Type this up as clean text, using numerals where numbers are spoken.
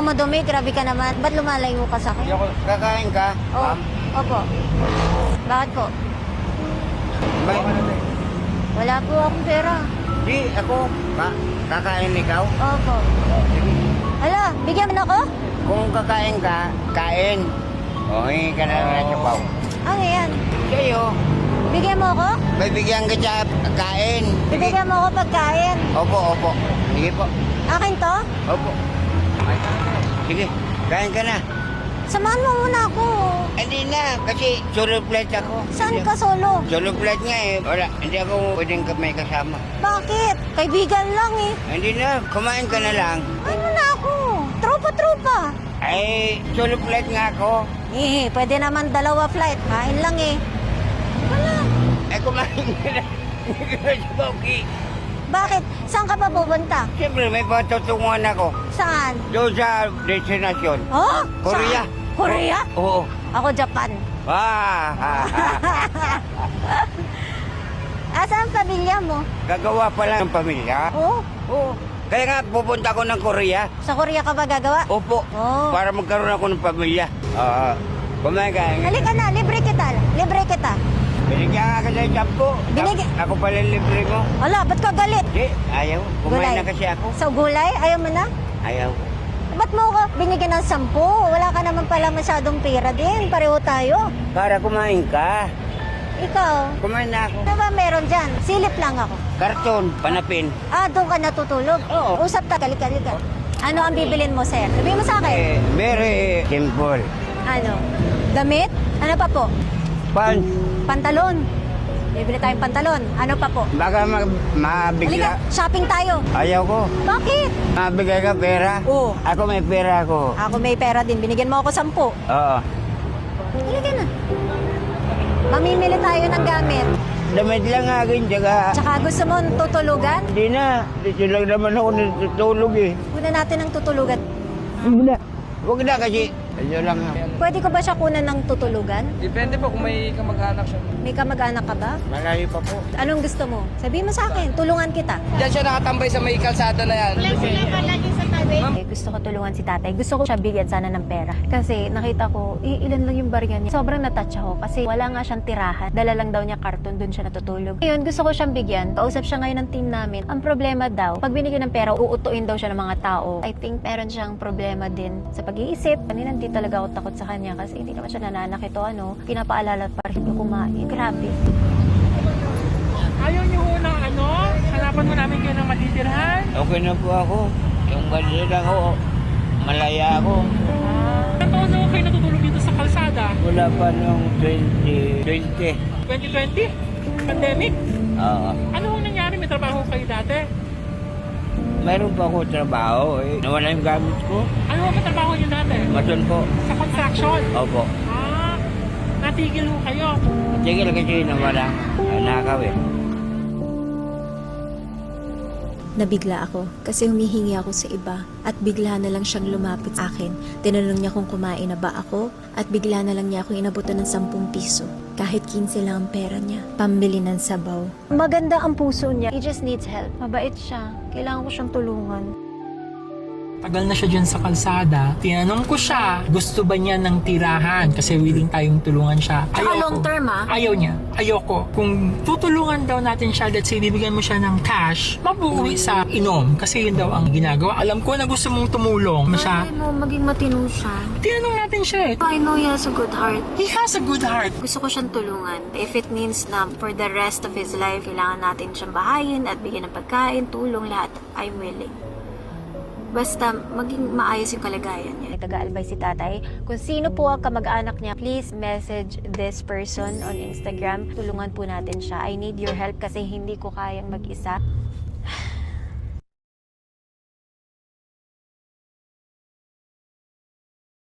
madumi, grabe ka naman. Ba't lumalayo ka sa akin? Kakain ka, Oh, ma'am? opo. Bakit po? May, Wala po akong pera. di, ako. Kakain ikaw? Opo. Hala, bigyan mo na ako? Kung kakain ka, kain. O, hingi ka na lang sa pao. Ano yan? Sa'yo, Bigyan mo ako? may bigyan ka sa kain. Sige. Bibigyan mo ako pagkain. Opo. Sige po. Akin to? Opo. Sige, kain ka na. Samahan mo muna ako. Hindi na, kasi solo flight ako. Saan ka solo? Solo flight nga eh. Wala, hindi ako pwedeng may kasama. Bakit? Kaibigan lang eh. Hindi na, kumain ka na lang. Kain mo na ako. Tropa-tropa. Ay, solo flight nga ako. Pwede naman dalawa flight. Kain lang eh. Wala. Ay, kumain ka na. Hindi ka na sa Bauki. Bakit? Saan ka pa pupunta? Siyempre, may patutunguhan ako. Saan? Doon sa destinasyon. Oh? Korea. Saan? Korea? Oo. Ako Japan. Saan pamilya mo? Gagawa pa lang ng pamilya. Oh? Oo. Kaya nga, pupunta ako ng Korea. Sa Korea ka ba gagawa? Opo. Oh. Para magkaroon ako ng pamilya. Kumain ka. Halika na, libre kita. Libre kita. Binigyan ka sa champo. Ako pala libre mo. Wala, ba't ka galit? Hindi, ayaw. Kumain Gulay. na kasi ako. Sa gulay? Ayaw mo na? Ayaw. Ba't mo ko binigyan ng 10? Wala ka naman pala masyadong pera din. Pareho tayo. Para kumain ka. Ikaw, Kumain na ako. ano ba meron dyan? Silip lang ako. Karton, panapin. Doon ka natutulog? Oo. Usap ka, kalika. Ano ang bibilin mo, sir? Sabihin mo sa akin. Very simple. Ano? Damit? Ano pa po? Pants. Pantalon. Bibili tayong pantalon. Ano pa po? Baka Halika, mabigla. shopping tayo. Ayaw ko. Bakit? Mabigay ka pera? Oo. Ako may pera ako. Ako may pera din. Binigyan mo ako 10. Oo. Halika na. Mamimili tayo ng gamit. Damit lang akin, tsaka... Tsaka gusto mo tutulugan? Hindi na. Dito lang naman ako natutulog eh. Kuna natin ng tutulugan. Hindi na. Huwag na kasi. Ano lang. Pwede ko ba siya kunan ng tutulugan? Depende po kung may kamag-anak siya. May kamag-anak ka ba? Malayo pa po. Anong gusto mo? Sabihin mo sa akin, tulungan kita. Diyan siya nakatambay sa may kalsada na yan. Gusto ko tulungan si tatay. Gusto ko siya bigyan sana ng pera. Kasi nakita ko, ilan lang yung barya niya. Sobrang natouch ako kasi wala nga siyang tirahan. Dala lang daw niya karton, dun siya natutulog. Ngayon, gusto ko siyang bigyan. Kausap siya ngayon ng team namin. Ang problema daw, pag binigyan ng pera, uutuin daw siya ng mga tao. I think meron siyang problema din sa pag-iisip. Kanina hindi talaga ako takot sa kanya kasi hindi naman siya nananakit o ano. Pinapaalala pa rin yung kumain. Grabe. Ayaw niyo ho ng ano? Hanapan mo namin kayo ng matitirhan? Okay na po ako. Yung ganyan ako. Malaya ako. Ilang taon na ho kayo natutulog dito sa kalsada? Wala pa nung 2020. 2020? Pandemic? Oo. Ano ho nangyari? May trabaho kayo dati? Meron pa ako trabaho eh. Nawala yung gamit ko. Ano ho ba trabaho niyo dati? Maton po. Sa construction? Opo. Natigil ho kayo. Tigil kasi nawala. Nakaw eh. Nabigla ako kasi humihingi ako sa iba at bigla na lang siyang lumapit sa akin. Tinanong niya kung kumain na ba ako at bigla na lang niya ako inabutan ng 10 piso. Kahit 15 lang ang pera niya. Pambili ng sabaw. Maganda ang puso niya. He just needs help. Mabait siya. Kailangan ko siyang tulungan. Tagal na siya dyan sa kalsada. Tinanong ko siya, gusto ba niya ng tirahan? Kasi willing tayong tulungan siya. Tsaka long term Ayaw niya. Ayoko. Kung tutulungan daw natin siya, let's say, bibigyan mo siya ng cash, mabuwi sa inom. Kasi yun daw ang ginagawa. Alam ko na gusto mong tumulong. Ay mo, maging matino siya. Tinanong natin siya eh. I know he has a good heart. He has a good heart. Gusto ko siyang tulungan. If it means na for the rest of his life, kailangan natin siyang bahayin at bigyan ng pagkain, tulong, lahat, I'm willing. Basta maging maayos yung kalagayan niya. Taga-albay si tatay. Kung sino po ang kamag-anak niya, please message this person on Instagram. Tulungan po natin siya. I need your help kasi hindi ko kayang mag-isa.